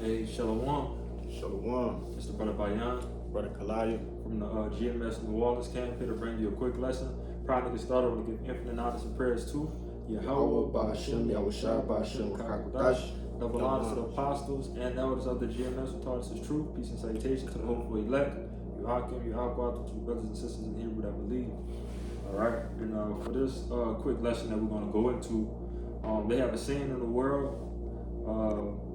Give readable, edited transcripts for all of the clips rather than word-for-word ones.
Hey, Shalom. Shalom. It's the brother Bayan Brother Kalaya. from the GMS New Orleans camp here to bring you a quick lesson. Prior to get started, we'll give infinite honors and prayers to Yahweh, Ba'ashem, Yahushua, Ba'ashem, Kakadash. Double honors to the apostles and elders of the GMS who taught us his truth. Peace and salutation to the hopeful elect. You Hakim, you Aqua, to brothers and sisters in Hebrew that believe. Alright, and for this quick lesson that we're going to go into, they have a saying in the world of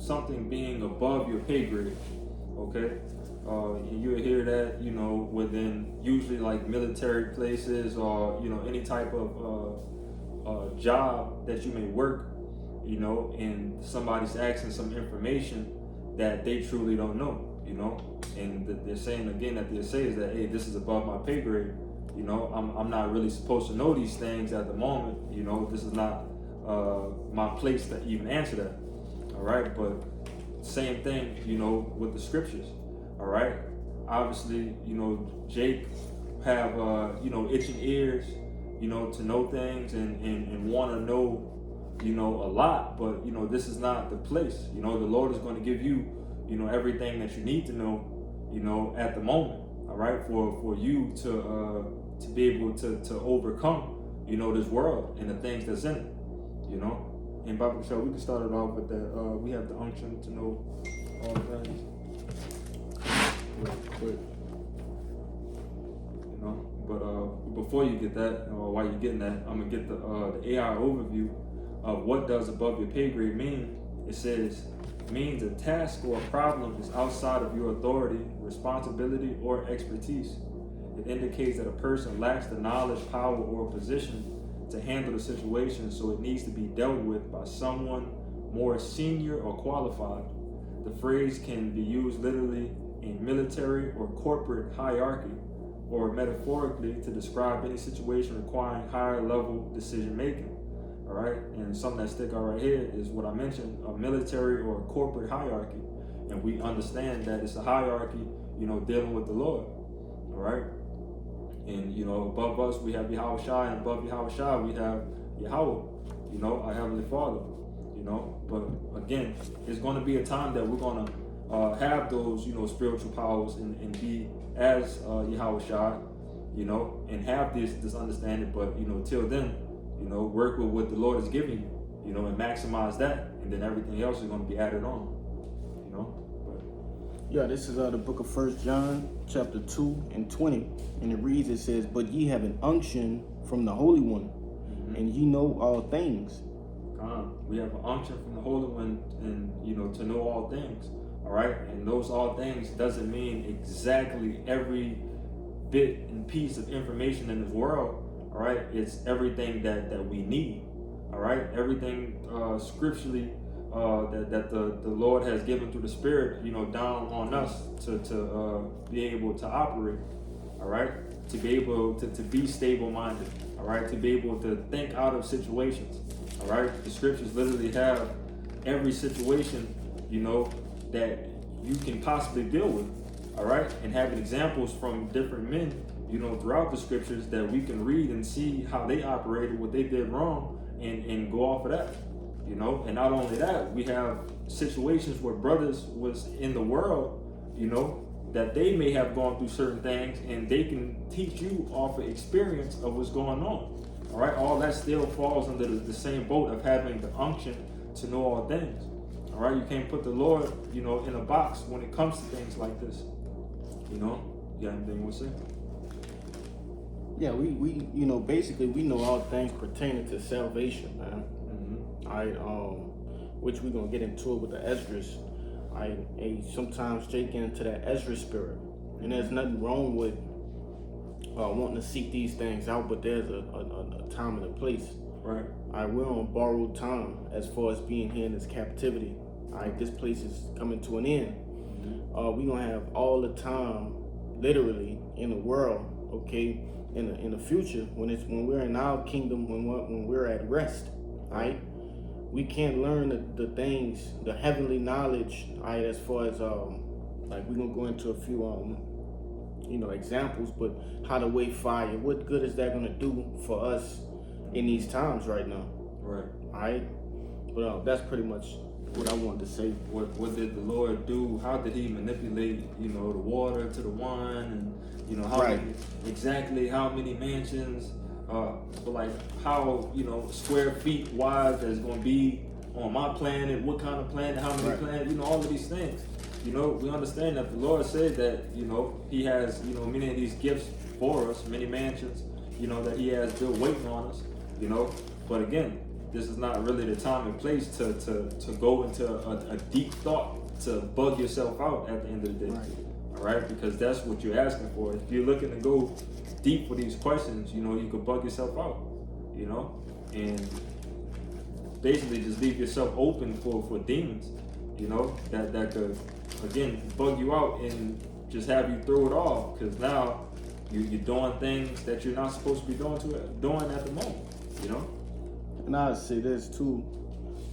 something being above your pay grade, okay? And you'll hear that, within usually like military places or, any type of job that you may work, and somebody's asking some information that they truly don't know, and they're saying again that they say is that, hey, this is above my pay grade. I'm not really supposed to know these things at the moment. This is not my place to even answer that. All right, but same thing, with the scriptures. All right, obviously, Jake have itching ears, to know things and want to know, a lot. But this is not the place. The Lord is going to give you, everything that you need to know, at the moment. All right, for you to be able to overcome, this world and the things that's in it, And Bible Show, we can start it off with that. We have the unction to know all things. Real quick. But before you get that, or while you're getting that, I'm gonna get the AI overview of what does above your pay grade mean. It says, means a task or a problem is outside of your authority, responsibility, or expertise. It indicates that a person lacks the knowledge, power, or position to handle the situation, so it needs to be dealt with by someone more senior or qualified. The phrase can be used literally in military or corporate hierarchy, or metaphorically to describe any situation requiring higher level decision making. All right, and something that stick out right here is what I mentioned: a military or a corporate hierarchy, and we understand that it's a hierarchy, dealing with the Lord. All right. And above us we have Yahweh Shai, and above Yahweh Shai we have Yahweh, our Heavenly Father. But again, it's going to be a time that we're going to have those, spiritual powers and be as Yahweh Shai, and have this understanding. But till then, work with what the Lord is giving you, and maximize that, and then everything else is going to be added on. Yeah, this is the book of 1 John, chapter 2 and 20. And it reads, it says, but ye have an unction from the Holy One, and ye know all things. We have an unction from the Holy One, and, to know all things. All right? And those all things doesn't mean exactly every bit and piece of information in this world. All right? It's everything that we need. All right? Everything scripturally that the Lord has given through the Spirit, down on us to be able to operate, all right, to be able to be stable-minded, all right, to be able to think out of situations, all right. The scriptures literally have every situation, that you can possibly deal with, all right, and having examples from different men, throughout the scriptures that we can read and see how they operated, what they did wrong, and go off of that. And not only that, we have situations where brothers was in the world, that they may have gone through certain things, and they can teach you off of experience of what's going on. All right, all that still falls under the same boat of having the unction to know all things. All right, you can't put the Lord, in a box when it comes to things like this. You got anything to say? Yeah, we basically we know all things pertaining to salvation, man. Which we're gonna get into it with the Esdras. Sometimes Jake get into that Ezra spirit, and there's nothing wrong with wanting to seek these things out, but there's a time and a place. Right. We're on borrowed time as far as being here in this captivity. This place is coming to an end. We're gonna have all the time, literally, in the world. Okay, in the future when we're in our kingdom, when we're at rest. Right. We can't learn the things, the heavenly knowledge, as far as we're gonna go into a few examples, but how to weigh fire. What good is that gonna do for us in these times right now? Right. But that's pretty much what I wanted to say. What did the Lord do? How did He manipulate, the water to the wine, and exactly how many mansions, but like how square feet wide there's going to be on my planet, what kind of planet, how many planets, all of these things. We understand that the Lord said that He has many of these gifts for us, many mansions, that He has built waiting on us, But again, this is not really the time and place to go into a deep thought, to bug yourself out at the end of the day. All right, because that's what you're asking for. If you're looking to go deep with these questions, you could bug yourself out, and basically just leave yourself open for demons, that could again bug you out and just have you throw it off, because now you're doing things that you're not supposed to be doing at the moment, And I'd say this too,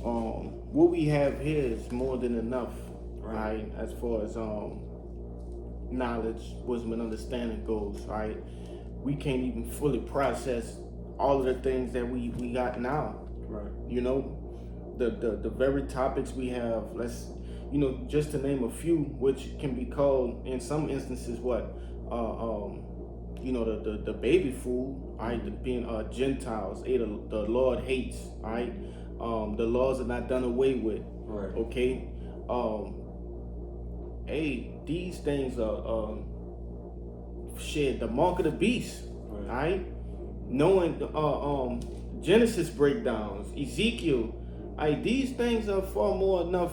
what we have here is more than enough, right? As far as knowledge, wisdom, and understanding goes, right? We can't even fully process all of the things that we got now, right? The very topics we have, just to name a few, which can be called in some instances the baby food, right? Being Gentiles, the Lord hates, right? The laws are not done away with, right? Okay. These things are the mark of the beast, right? Knowing Genesis breakdowns, Ezekiel, these things are far more enough,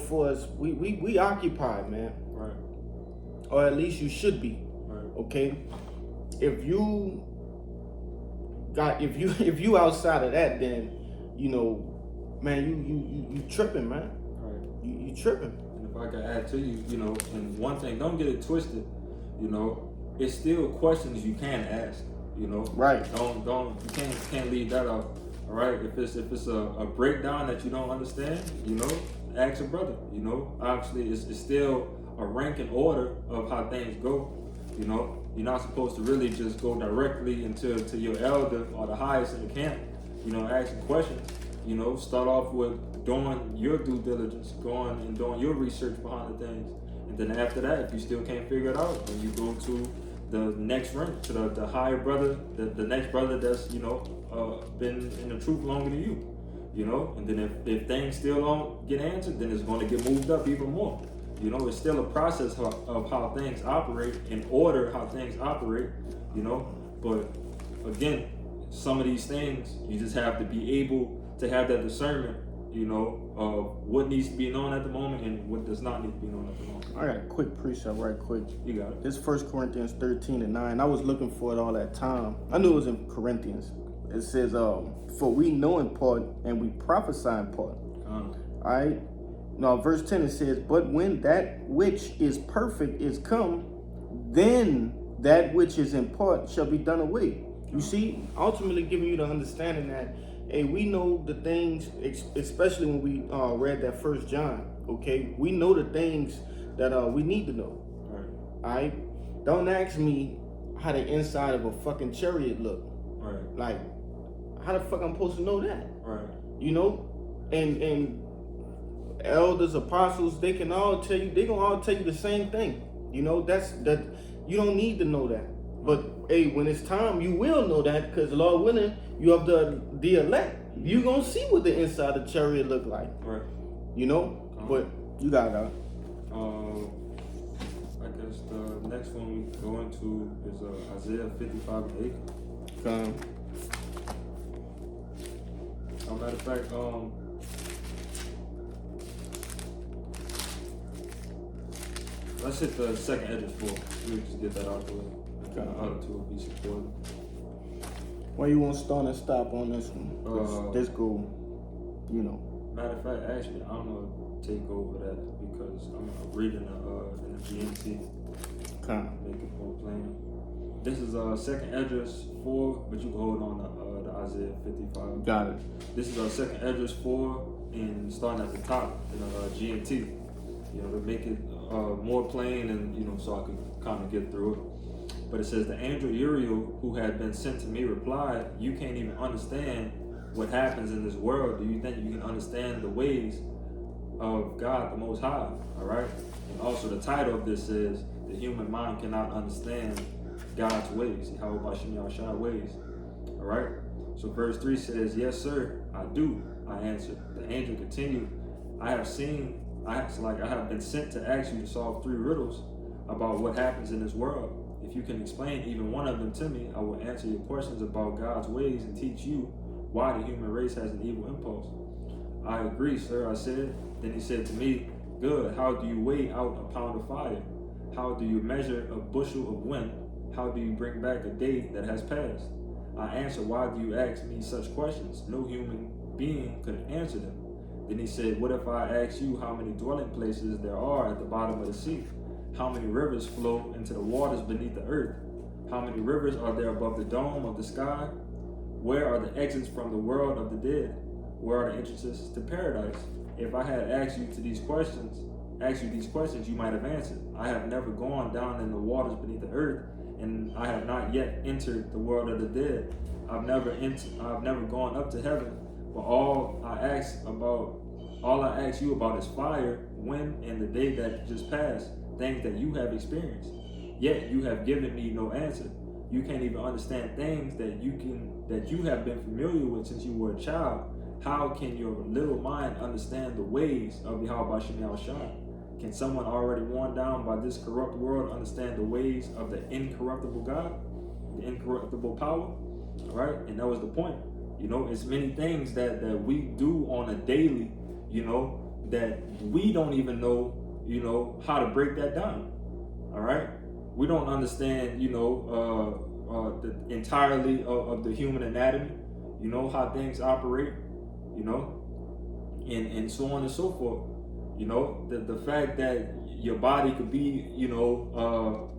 for us. We occupied, man, right? Or at least you should be. Okay, if you outside of that, then man, you tripping, man. Right. You tripping. And if I could add to you, and one thing, don't get it twisted. It's still questions you can ask. Right. Don't you can't leave that out. All right. If it's a breakdown that you don't understand, ask a brother. Obviously it's still a rank and order of how things go. You're not supposed to really just go directly to your elder or the highest in the camp, asking questions. Start off with doing your due diligence, going and doing your research behind the things. And then after that, if you still can't figure it out, then you go to the next rank, to the higher brother, the next brother that's, been in the truth longer than you. And then if things still don't get answered, then it's going to get moved up even more. It's still a process of how things operate, in order how things operate, But again, some of these things, you just have to be able to have that discernment, of what needs to be known at the moment and what does not need to be known at the moment. I got a quick precept right quick. You got it. This 1 Corinthians 13:9. I was looking for it all that time. I knew it was in Corinthians. It says, for we know in part and we prophesy in part. All right. Now, verse 10, it says, but when that which is perfect is come, then that which is in part shall be done away. You see, ultimately giving you the understanding that, hey, we know the things, especially when we read that 1 John, okay? We know the things that we need to know, all right? Don't ask me how the inside of a fucking chariot look. Right. Like, how the fuck I'm supposed to know that? Right. And elders, apostles, they can all tell you, they gonna all tell you the same thing. That you don't need to know that. But hey, when it's time, you will know that, because Lord willing, you have the elect. You gonna see what the inside of the chariot look like. Right. But you got it. I guess the next one we go into is Isaiah 55:8. Matter of fact, let's hit the second edges for. We just get that out the way. The other two will be supported. Where you want to start and stop on this one? This go, Matter of fact, actually, I'm gonna take over that because I'm reading in the GNT. Make it more plain. This is second Esdras 4, but you can hold on to Isaiah 55. Got it. This is second Esdras 4, and starting at the top in GNT. To make it more plain and so I could kind of get through it. But it says, the angel Uriel, who had been sent to me, replied, you can't even understand what happens in this world, do you think you can understand the ways of God the Most High? All right. And also the title of this is the human mind cannot understand God's ways. How about Shem Yahushua ways? All right. So verse 3 says, yes, sir, I do. I answered. The angel continued, I have been sent to ask you to solve 3 riddles about what happens in this world. If you can explain even one of them to me, I will answer your questions about God's ways and teach you why the human race has an evil impulse. I agree, sir, I said. Then he said to me, good. How do you weigh out a pound of fire? How do you measure a bushel of wind? How do you bring back a day that has passed? I answered, why do you ask me such questions? No human being could answer them. Then he said, what if I ask you how many dwelling places there are at the bottom of the sea? How many rivers flow into the waters beneath the earth? How many rivers are there above the dome of the sky? Where are the exits from the world of the dead? Where are the entrances to paradise? If I had asked you these questions, you might have answered. I have never gone down in the waters beneath the earth, and I have not yet entered the world of the dead. I've never gone up to heaven. But all I ask you about is fire, wind, and the day that just passed, things that you have experienced. Yet you have given me no answer. You can't even understand things that you have been familiar with since you were a child. How can your little mind understand the ways of Yahweh Shem Yahushua? Can someone already worn down by this corrupt world understand the ways of the incorruptible God, the incorruptible power? All right, and that was the point. You know, it's many things that we do on a daily, you know, that we don't even know, you know, how to break that down. All right, we don't understand, you know, the entirely of the human anatomy, you know, how things operate, you know, and so on and so forth. You know, the fact that your body could be, you know,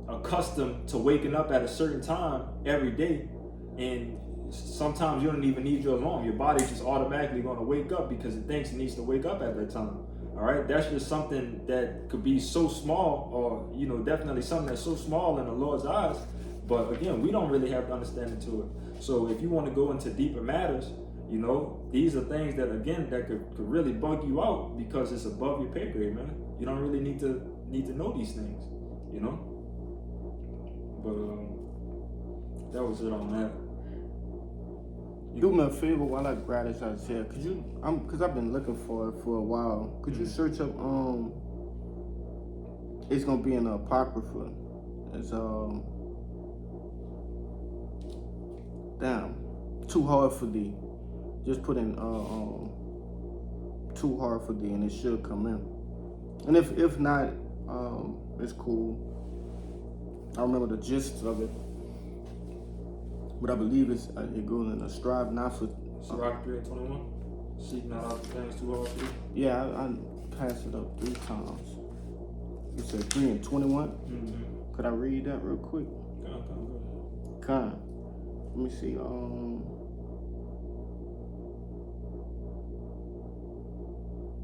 accustomed to waking up at a certain time every day, and sometimes you don't even need your alarm. Your body's just automatically going to wake up because it thinks it needs to wake up at that time. All right, that's just something that could be so small, or, you know, definitely something that's so small in the Lord's eyes. But again, we don't really have the understanding to it. So if you want to go into deeper matters, you know, these are things that, again, that could really bug you out because it's above your pay grade, man. You don't really need to know these things, you know. But that was it on that. Do me a favor while I grab this out here, cause I've been looking for it for a while. Could you search up it's gonna be in the Apocrypha. It's too hard for thee. Just put in too hard for thee, and it should come in. And if not, it's cool. I remember the gist of it. But I believe it goes in a strive not for. Sirach 3:21. Seek not out the things too hard for you. Yeah, I passed it up 3 times. You said 3:21. Mm-hmm. Could I read that real quick? Con. Let me see.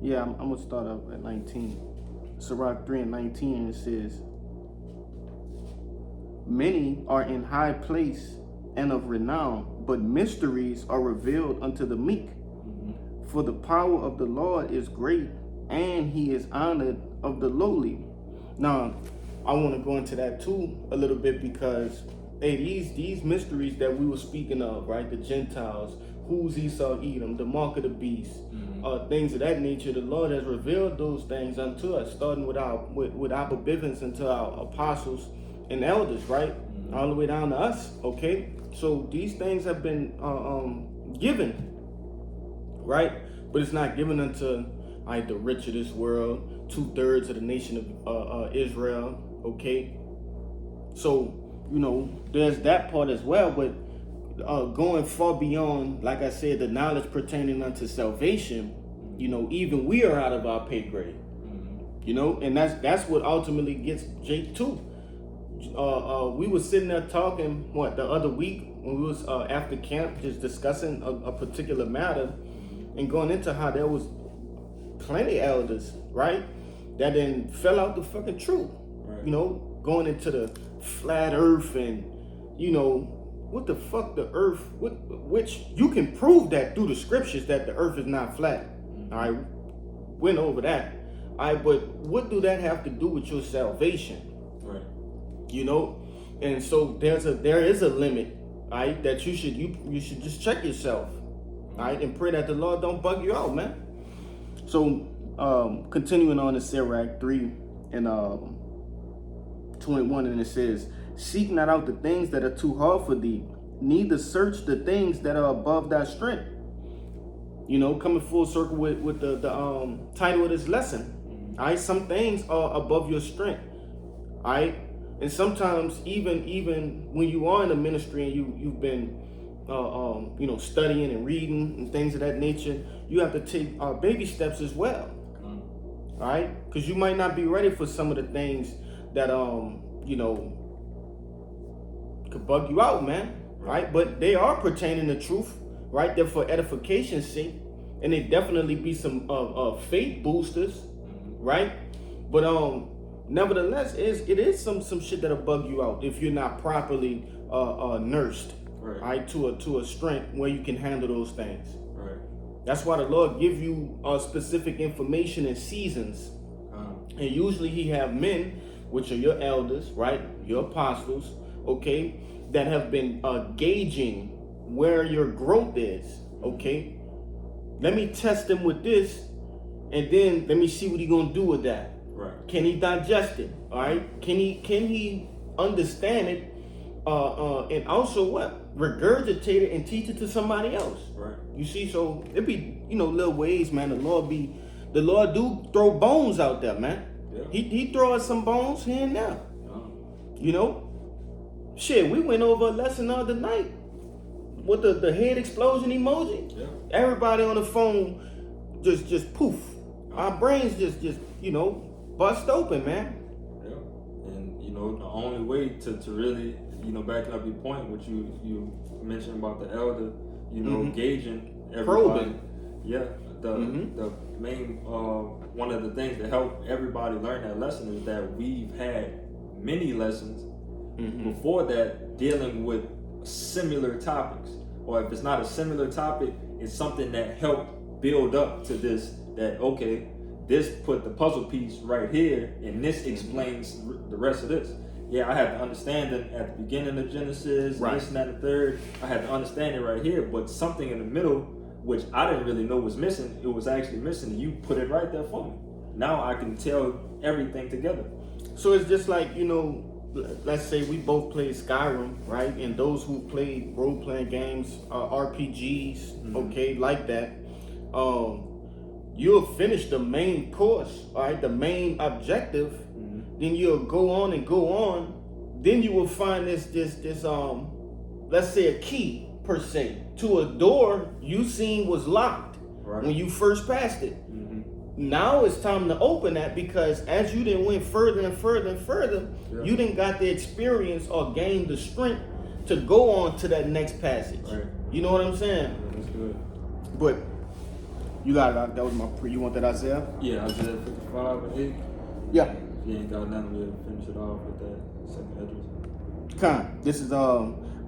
Yeah, I'm gonna start up at 19. Sirach 3:19. It says, many are in high place and of renown, but mysteries are revealed unto the meek. Mm-hmm. For the power of the Lord is great, and he is honored of the lowly. Now, I want to go into that too a little bit because, hey, these mysteries that we were speaking of, right? The Gentiles, who's Esau, Edom, the mark of the beast, things of that nature. The Lord has revealed those things unto us, starting with our bibivants unto our apostles and elders, right? All the way down to us, okay? So these things have been given, right? But it's not given unto the rich of this world, 2/3 of the nation of Israel, okay? So, you know, there's that part as well, but going far beyond, like I said, the knowledge pertaining unto salvation, you know, even we are out of our pay grade, you know, and that's what ultimately gets Jake too. We were sitting there talking, the other week when we was after camp, just discussing a particular matter and going into how there was plenty elders, right, that then fell out the fucking truth, right. You know, going into the flat earth and, you know, what the fuck the earth, which you can prove that through the scriptures that the earth is not flat. All right, went over that. All right, but what do that have to do with your salvation? Right. You know, and so there is a limit, all right, that you should just check yourself, all right, and pray that the Lord don't bug you out, man. So continuing on in Sirach 3 and 21, and it says, seek not out the things that are too hard for thee, neither search the things that are above thy strength. You know, coming full circle with the title of this lesson. All right, some things are above your strength. All right, and sometimes even when you are in the ministry and you've been you know, studying and reading and things of that nature, you have to take baby steps as well. All right, because you might not be ready for some of the things that you know, could bug you out, man. Right, but they are pertaining to truth. Right, they're for edification's sake, and they definitely be some faith boosters. Right, but nevertheless, it is some shit that'll bug you out if you're not properly nursed, right, to a strength where you can handle those things. Right. That's why the Lord give you specific information and seasons, and usually He have men, which are your elders, right, your apostles, okay, that have been gauging where your growth is. Okay, let me test him with this, and then let me see what he gonna do with that. Right. Can he digest it? All right. Can he understand it? And also what? Regurgitate it and teach it to somebody else. Right. You see, so it be, you know, little ways, man. The Lord do throw bones out there, man. Yeah. He throw us some bones here and there. You know, shit. We went over a lesson the other night with the head explosion emoji. Yeah. Everybody on the phone just poof. Our brains just you know, bust open, man. Yeah. And you know, the only way to really, you know, backing up your point, what you mentioned about the elder, you know, gauging everybody. Probing. Yeah. The main one of the things that help everybody learn that lesson is that we've had many lessons before that dealing with similar topics, or if it's not a similar topic, it's something that helped build up to this, that okay, this put the puzzle piece right here and this explains the rest of this. Yeah, I had to understand it at the beginning of Genesis, right, this and that and the third. I had to understand it right here, but something in the middle, which I didn't really know was missing, it was actually missing, and you put it right there for me. Now I can tell everything together. So it's just like, you know, let's say we both played Skyrim, right? And those who played role-playing games, RPGs, okay, like that, you'll finish the main course, all right, the main objective, then you'll go on, then you will find this let's say a key per se to a door you seen was locked when you first passed it. Now it's time to open that, because as you didn't went further and further and further, you didn't got the experience or gained the strength to go on to that next passage. Right. You know what I'm saying? Yeah, that's good. But you got it. That was my you want that Isaiah? Yeah, Isaiah 55 and 8. Yeah. If you ain't got nothing, we'll finish it off with that second address. Come. This is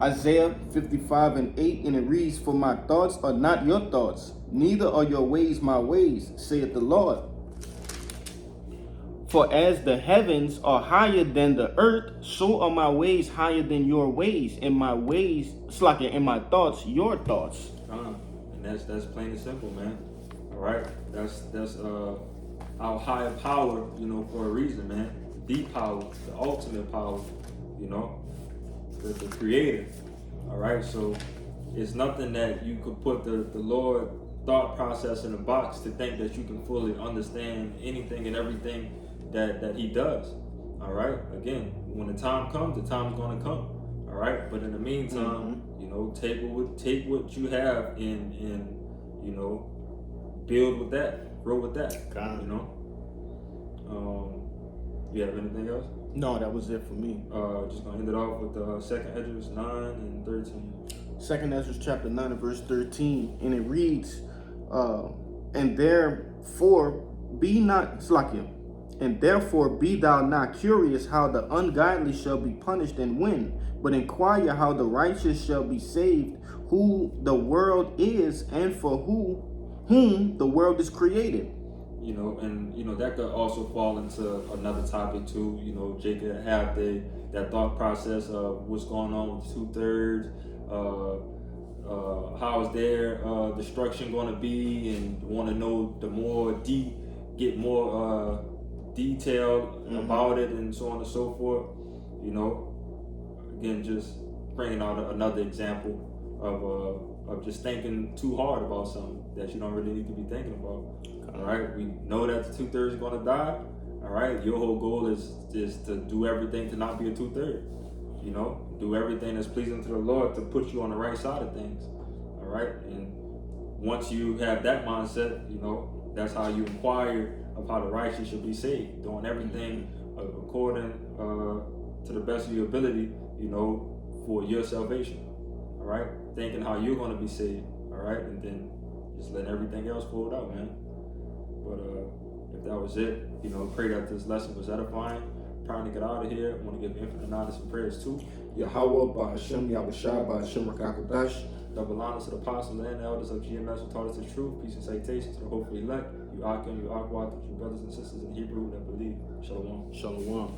Isaiah 55 and 8, and it reads, "For my thoughts are not your thoughts, neither are your ways my ways, saith the Lord. For as the heavens are higher than the earth, so are my ways higher than your ways, and my ways, and my thoughts, your thoughts." And that's plain and simple, man. All right, that's our higher power, you know, for a reason, man. The power, the ultimate power, you know, the creator. All right, so it's nothing that you could put the Lord thought process in a box to think that you can fully understand anything and everything that he does. All right, again, when the time comes, the time's going to come. All right, but in the meantime, you know, take what you have and you know, build with that, grow with that. You know. You have anything else? No, that was it for me. Just gonna end it off with Second Ezra 9 and 13. Second Ezra chapter 9 and verse 13, and it reads, "And therefore be not And therefore be thou not curious how the ungodly shall be punished and when, but inquire how the righteous shall be saved, who the world is, and for whom the world is created. You know, and you know that could also fall into another topic too. You know, Jake could have that thought process of what's going on with 2/3. How is their destruction going to be, and want to know the more get more detailed about it, and so on and so forth. You know, again, just bringing out another example of just thinking too hard about something that you don't really need to be thinking about. All right, we know that the 2/3 is going to die. All right, your whole goal is to do everything to not be a 2/3. You know, do everything that's pleasing to the Lord to put you on the right side of things. All right, and once you have that mindset, you know, that's how you inquire of how the righteous should be saved, doing everything according to the best of your ability, you know, for your salvation. All right, thinking how you're going to be saved. All right, and then just letting everything else fold out, man. But if that was it, you know, pray that this lesson was edifying. Trying to get out of here. I want to give infinite honor and prayers too. Yahweh, Ba'ashem, Yahushua, Ba'ashem, Rakakodash. Double honor to the apostles and elders of GMS who taught us the truth. Peace and salutation to the hopefully elect. You Akim, you Akwat, your brothers and sisters in Hebrew that believe. Shalom. Shalom.